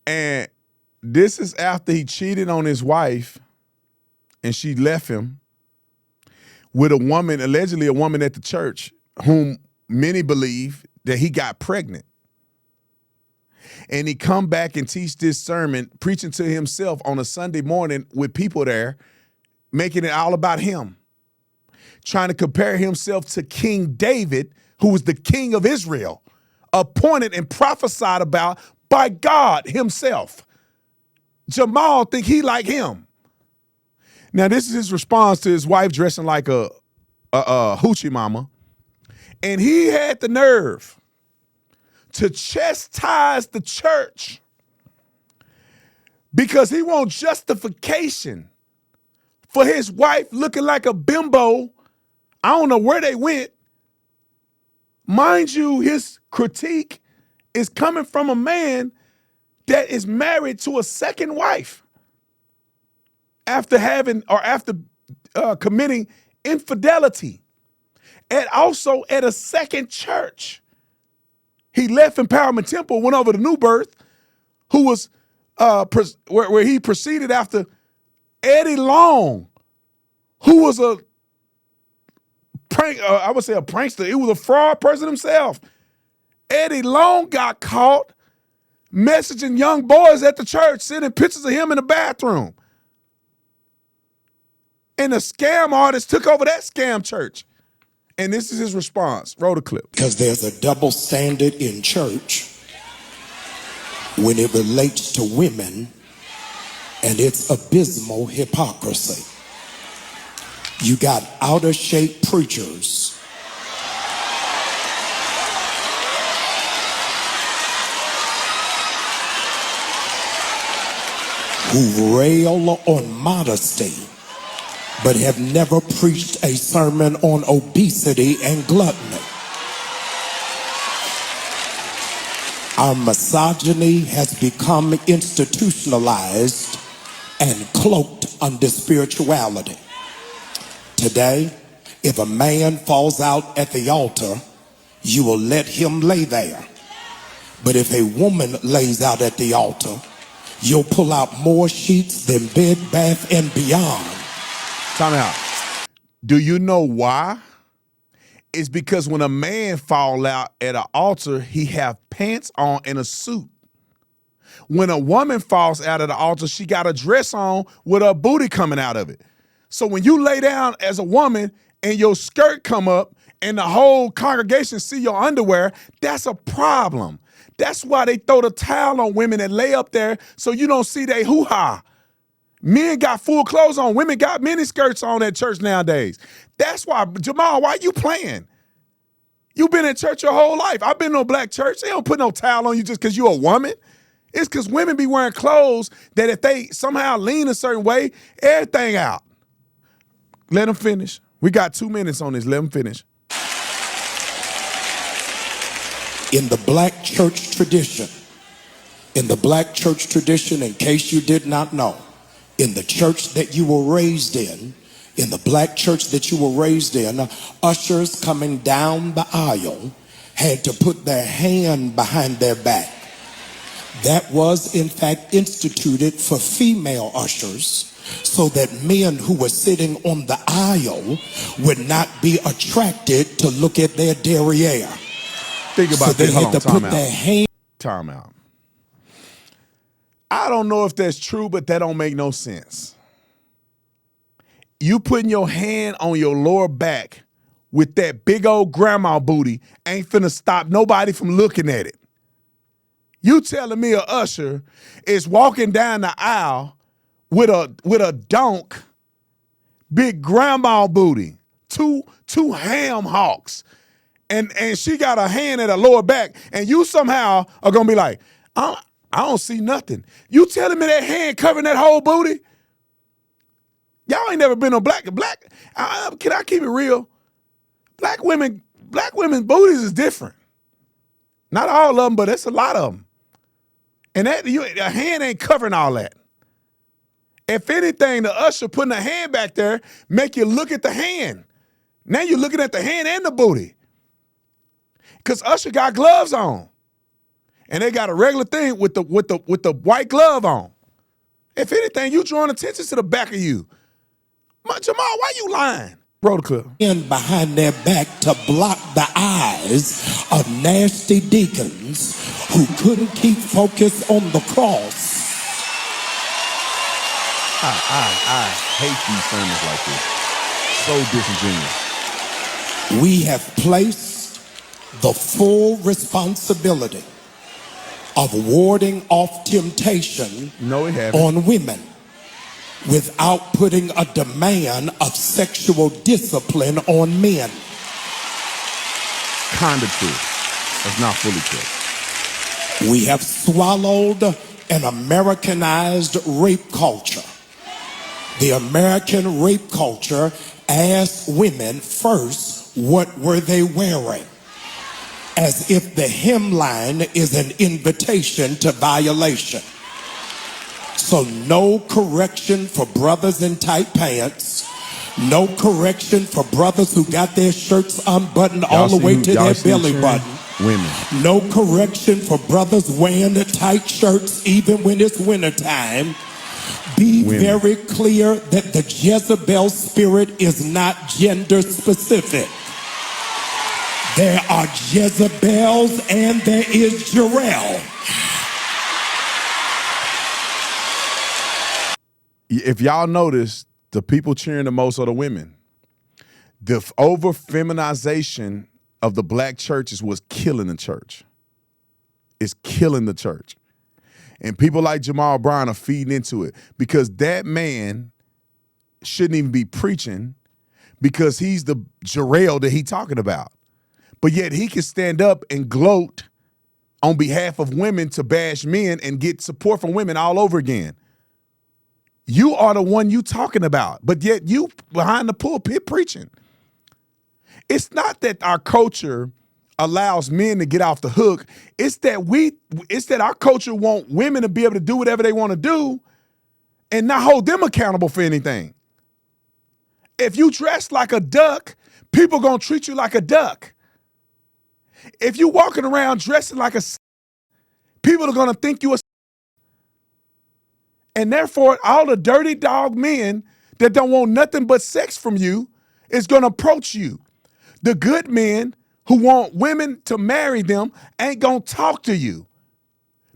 And This is after he cheated on his wife and she left him with a woman, allegedly a woman at the church, whom many believe that he got pregnant. And he come back and teach this sermon, preaching to himself on a Sunday morning with people there, making it all about him, trying to compare himself to King David, who was the king of Israel, appointed and prophesied about by God himself. Jamal think he like him. Now, this is his response to his wife dressing like a hoochie mama. And he had the nerve to chastise the church because he wants justification for his wife looking like a bimbo. I don't know where they went. Mind you, his critique is coming from a man that is married to a second wife after committing infidelity, and also at a second church. He left Empowerment Temple, went over to New Birth, who was where he proceeded after Eddie Long, who was a prankster. He was a fraud person himself. Eddie Long got caught messaging young boys at the church, sending pictures of him in the bathroom. And the scam artist took over that scam church. And this is his response. Roll the clip. Because there's a double standard in church when it relates to women, and it's abysmal hypocrisy. You got outer shape preachers who rail on modesty but have never preached a sermon on obesity and gluttony. Our misogyny has become institutionalized and cloaked under spirituality. Today, if a man falls out at the altar, you will let him lay there. But if a woman lays out at the altar, you'll pull out more sheets than Bed Bath and Beyond. Time out. Do you know why? It's because when a man fall out at an altar, he have pants on and a suit. When a woman falls out at the altar, she got a dress on with her booty coming out of it. So when you lay down as a woman and your skirt come up and the whole congregation see your underwear, that's a problem. That's why they throw the towel on women that lay up there so you don't see they hoo-ha. Men got full clothes on. Women got mini skirts on at church nowadays. That's why, Jamal, why you playing? You been in church your whole life. I've been in a black church. They don't put no towel on you just because you're a woman. It's because women be wearing clothes that if they somehow lean a certain way, everything out. Let them finish. We got 2 minutes on this. Let them finish. In the black church tradition, in case you did not know, in the church that you were raised in the black church that you were raised in, ushers coming down the aisle had to put their hand behind their back. That was, in fact, instituted for female ushers so that men who were sitting on the aisle would not be attracted to look at their derriere. Think about so they this. had Hold on, to put their hand. Time out. I don't know if that's true, but that don't make no sense. You putting your hand on your lower back with that big old grandma booty ain't finna stop nobody from looking at it. You telling me a usher is walking down the aisle with a donk, big grandma booty, two ham hocks, and she got a hand at her lower back, and you somehow are gonna be like, I don't see nothing. You telling me that hand covering that whole booty? Y'all ain't never been on black. Can I keep it real? Black women's booties is different. Not all of them, but it's a lot of them. And a hand ain't covering all that. If anything, the usher putting a hand back there make you look at the hand. Now you're looking at the hand and the booty. Because usher got gloves on. And they got a regular thing with the white glove on. If anything, you drawing attention to the back of you. Jamal, why you lying? Roll the clip. In behind their back to block the eyes of nasty deacons who couldn't keep focus on the cross. I hate these sermons like this. So disingenuous. We have placed the full responsibility of warding off temptation on women without putting a demand of sexual discipline on men. Kind of true. That's not fully true. We have swallowed an Americanized rape culture. The American rape culture asked women first, what were they wearing? As if the hemline is an invitation to violation. So no correction for brothers in tight pants. No correction for brothers who got their shirts unbuttoned all the way to their belly button. Women. No correction for brothers wearing the tight shirts even when it's wintertime. Be very clear that the Jezebel spirit is not gender specific. There are Jezebels and there is Jarrell. If y'all notice, the people cheering the most are the women. The over-feminization of the black churches was killing the church. It's killing the church. And people like Jamal Bryant are feeding into it because that man shouldn't even be preaching because he's the Jarrell that he talking about. But yet he can stand up and gloat on behalf of women to bash men and get support from women all over again. You are the one you talking about, but yet you behind the pulpit preaching. It's not that our culture allows men to get off the hook. It's that our culture want women to be able to do whatever they want to do and not hold them accountable for anything. If you dress like a duck, people gonna treat you like a duck. If you walking around dressing like a, people are gonna think you a. And therefore, all the dirty dog men that don't want nothing but sex from you is gonna approach you. The good men who want women to marry them ain't gonna talk to you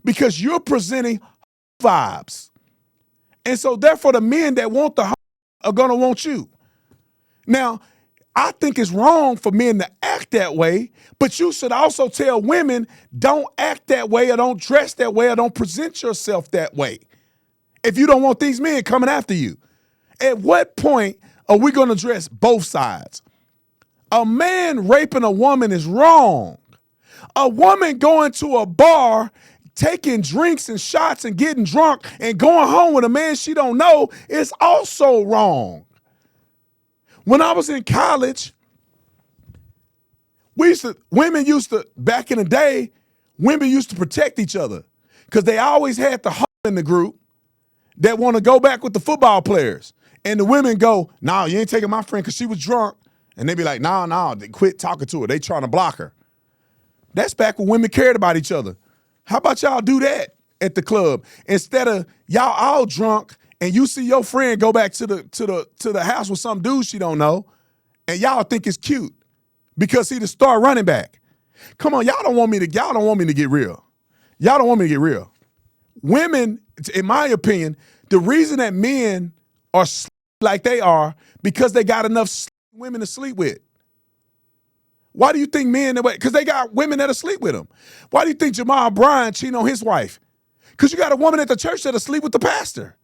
because you're presenting vibes. And so therefore the men that want the are gonna want you. Now, I think it's wrong for men to act that way, but you should also tell women don't act that way or don't dress that way or don't present yourself that way if you don't want these men coming after you. At what point are we gonna address both sides? A man raping a woman is wrong. A woman going to a bar, taking drinks and shots and getting drunk and going home with a man she don't know is also wrong. When I was in college, back in the day, women used to protect each other because they always had the hoe in the group that want to go back with the football players. And the women go, "No, you ain't taking my friend because she was drunk." And they be like, no, they quit talking to her. They trying to block her. That's back when women cared about each other. How about y'all do that at the club? Instead of y'all all drunk and you see your friend go back to the house with some dude she don't know, and y'all think it's cute because he the star running back. Come on, y'all don't want me to get real. Y'all don't want me to get real. Women, in my opinion, the reason that men are like they are because they got enough women to sleep with. Why do you think men, because they got women that'll sleep with them. Why do you think Jamal Bryant cheating on his wife? Because you got a woman at the church that'll sleep with the pastor.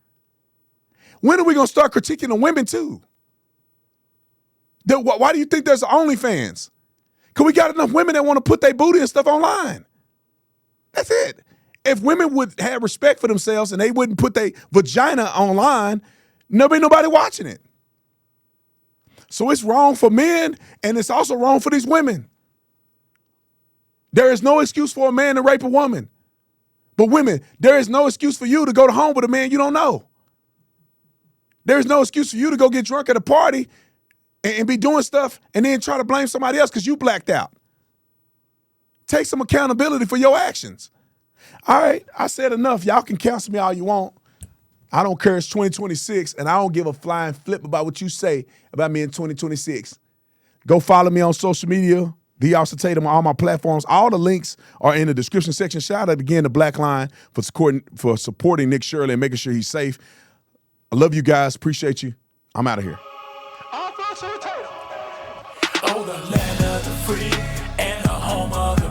When are we going to start critiquing the women too? Why do you think there's OnlyFans? Because we got enough women that want to put their booty and stuff online. That's it. If women would have respect for themselves and they wouldn't put their vagina online, nobody watching it. So it's wrong for men, and it's also wrong for these women. There is no excuse for a man to rape a woman. But women, there is no excuse for you to go to home with a man you don't know. There is no excuse for you to go get drunk at a party and be doing stuff and then try to blame somebody else because you blacked out. Take some accountability for your actions. All right, I said enough. Y'all can cancel me all you want. I don't care. It's 2026, and I don't give a flying flip about what you say about me in 2026. Go follow me on social media, The Officer Tatum, on all my platforms. All the links are in the description section. Shout out again to Black Line for supporting Nick Shirley and making sure he's safe. I love you guys. Appreciate you. I'm out of here. Oh, the land of the free and the home of